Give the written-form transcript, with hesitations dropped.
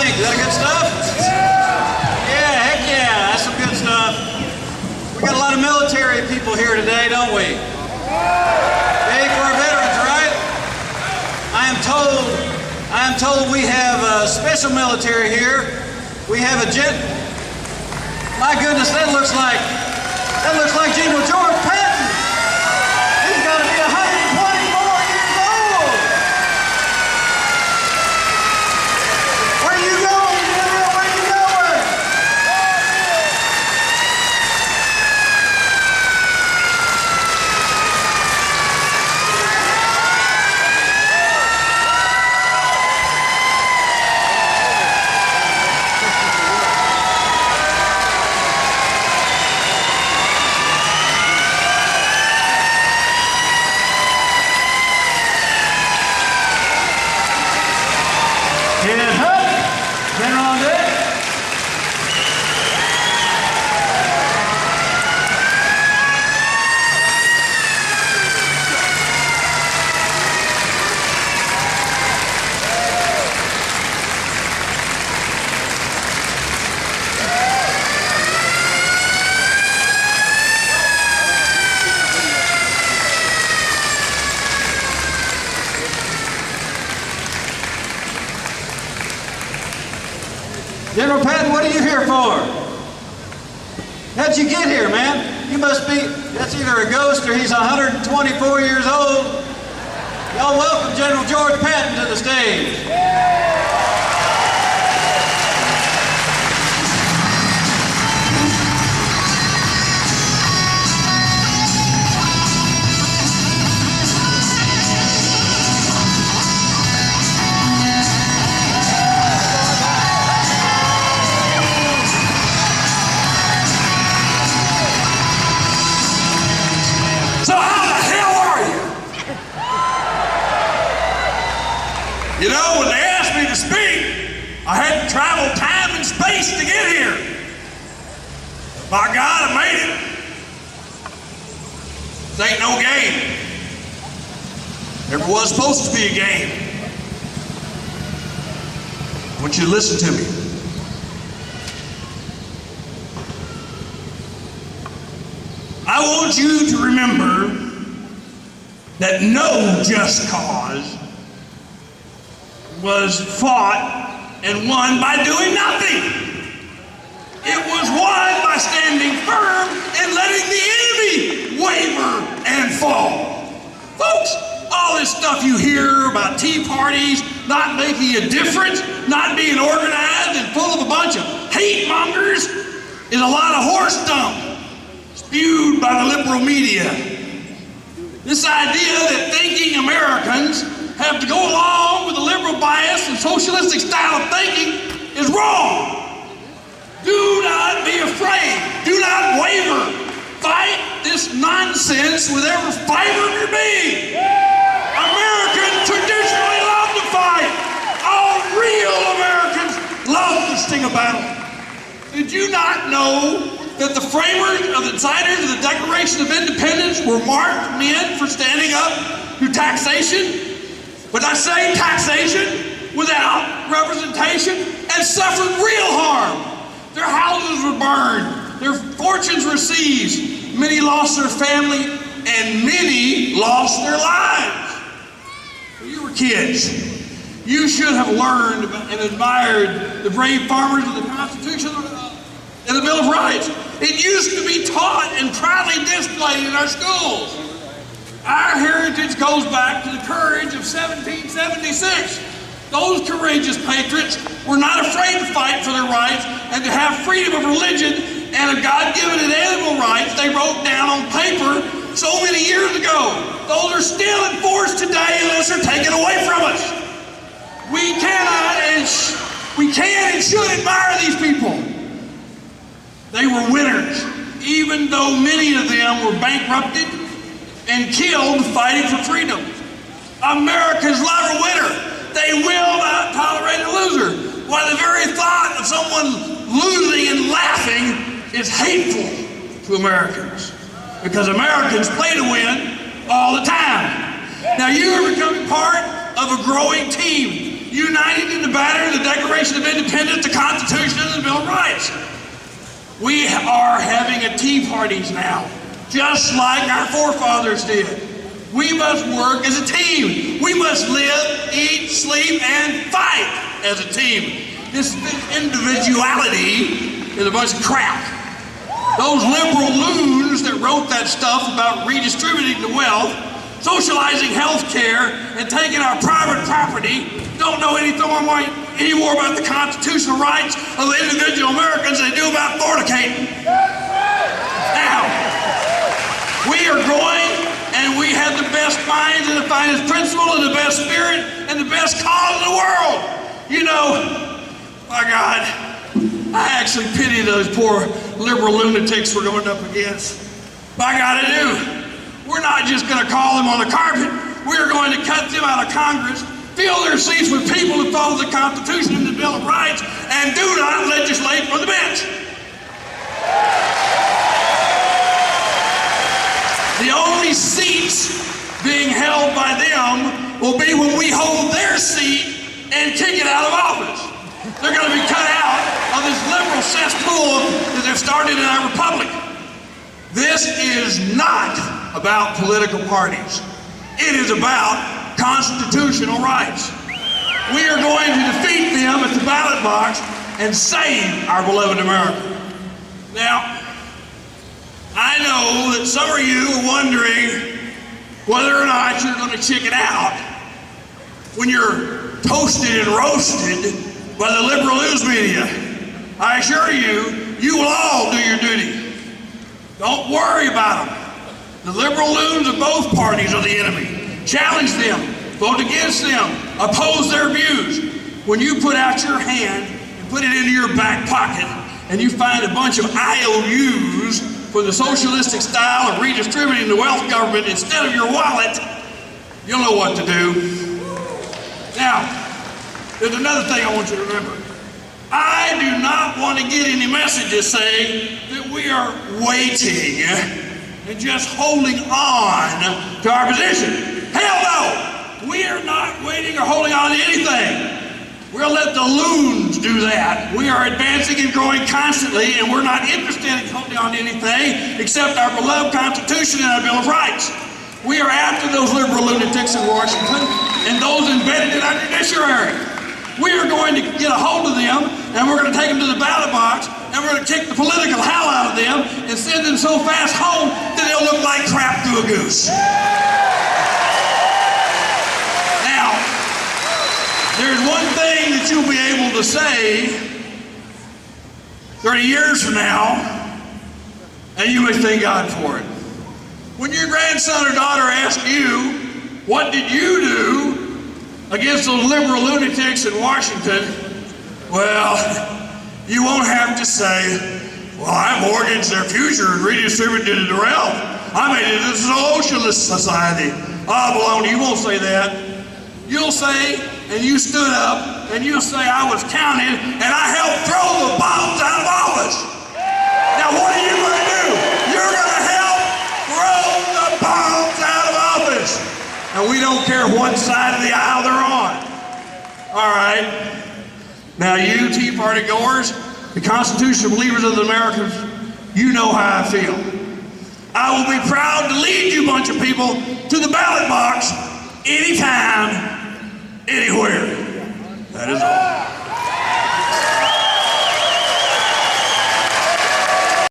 think? Is that good stuff? Yeah, heck yeah, that's some good stuff. We got a lot of military people here today, don't we? Yay for our veterans, right? I am told we have a special military here. We have a my goodness, that looks like General George Patton. He's got to be 124 years old. Where you going, General? Where you going? General Patton, what are you here for? How'd you get here, man? You must be, that's either a ghost or he's 124 years old. Y'all welcome General George Patton to the stage. You know, when they asked me to speak, I had to travel time and space to get here. By God, I made it. This ain't no game. Never was supposed to be a game. I want you to listen to me. I want you to remember that no just cause was fought and won by doing nothing. It was won by standing firm and letting the enemy waver and fall. Folks, all this stuff you hear about tea parties not making a difference, not being organized and full of a bunch of hate mongers is a lot of horse dung spewed by the liberal media. This idea that thinking Americans have to go along with the liberal bias and socialistic style of thinking is wrong. Do not be afraid. Do not waver. Fight this nonsense with every fiber of your being. Americans traditionally love to fight. All real Americans love to sting a battle. Did you not know that the framers of the signers of the Declaration of Independence were marked men for standing up to taxation? But I say taxation without representation and suffered real harm. Their houses were burned, their fortunes were seized, many lost their family, and many lost their lives. When you were kids, you should have learned and admired the brave farmers of the Constitution and the Bill of Rights. It used to be taught and proudly displayed in our schools. Our heritage goes back to the courage of 1776. Those courageous patriots were not afraid to fight for their rights and to have freedom of religion and a God-given inalienable rights they wrote down on paper so many years ago. Those are still in force today unless they're taken away from us. We can and should admire these people. They were winners, even though many of them were bankrupted and killed fighting for freedom. Americans love a winner. They will not tolerate a loser. Why, the very thought of someone losing and laughing is hateful to Americans. Because Americans play to win all the time. Now you are becoming part of a growing team united in the banner of the Declaration of Independence, the Constitution, and the Bill of Rights. We are having a tea parties now, just like our forefathers did. We must work as a team. We must live, eat, sleep, and fight as a team. This individuality is a bunch of crap. Those liberal loons that wrote that stuff about redistributing the wealth, socializing health care, and taking our private property don't know any more about the constitutional rights of the individual Americans than they do about fornicating. Now, we are going, and we have the best minds and the finest principle and the best spirit and the best cause in the world. You know, my God, I actually pity those poor liberal lunatics we're going up against. By God, I do. We're not just going to call them on the carpet. We're going to cut them out of Congress, fill their seats with people who follow the Constitution and the Bill of Rights, and do not legislate from the bench. The only seats being held by them will be when we hold their seat and kick it out of office. They're going to be cut out of this liberal cesspool that they've started in our republic. This is not about political parties. It is about constitutional rights. We are going to defeat them at the ballot box and save our beloved America. Now, I know that some of you are wondering whether or not you're going to chicken out when you're toasted and roasted by the liberal news media. I assure you, you will all do your duty. Don't worry about them. The liberal loons of both parties are the enemy. Challenge them, vote against them, oppose their views. When you put out your hand and put it into your back pocket and you find a bunch of IOUs for the socialistic style of redistributing the wealth government instead of your wallet, you'll know what to do. Now, there's another thing I want you to remember. I do not want to get any messages saying that we are waiting and just holding on to our position. Hell no! We are not waiting or holding on to anything. We'll let the loons do that. We are advancing and growing constantly, and we're not interested in holding on to anything except our beloved Constitution and our Bill of Rights. We are after those liberal lunatics in Washington and those embedded in our judiciary. We are going to get a hold of them, and we're going to take them to the ballot box, and we're going to kick the political hell out of them and send them so fast home that they'll look like crap to a goose. Now, there's one thing that you'll be able to say 30 years from now, and you may thank God for it. When your grandson or daughter asks you, what did you do against those liberal lunatics in Washington? Well, you won't have to say, well, I mortgaged their future and redistributed the wealth. I made it a socialist society. Ah, baloney, you won't say that. You'll say, and you stood up, and you'll say, I was counted, and I helped throw the bombs out of office. Now, what are you going to do? You're going to help throw the bombs out of office. And we don't care what side of the aisle they're on. All right. Now, you Tea Party goers, the constitutional believers of the Americans, you know how I feel. I will be proud to lead you bunch of people to the ballot box anytime, anywhere. That is all.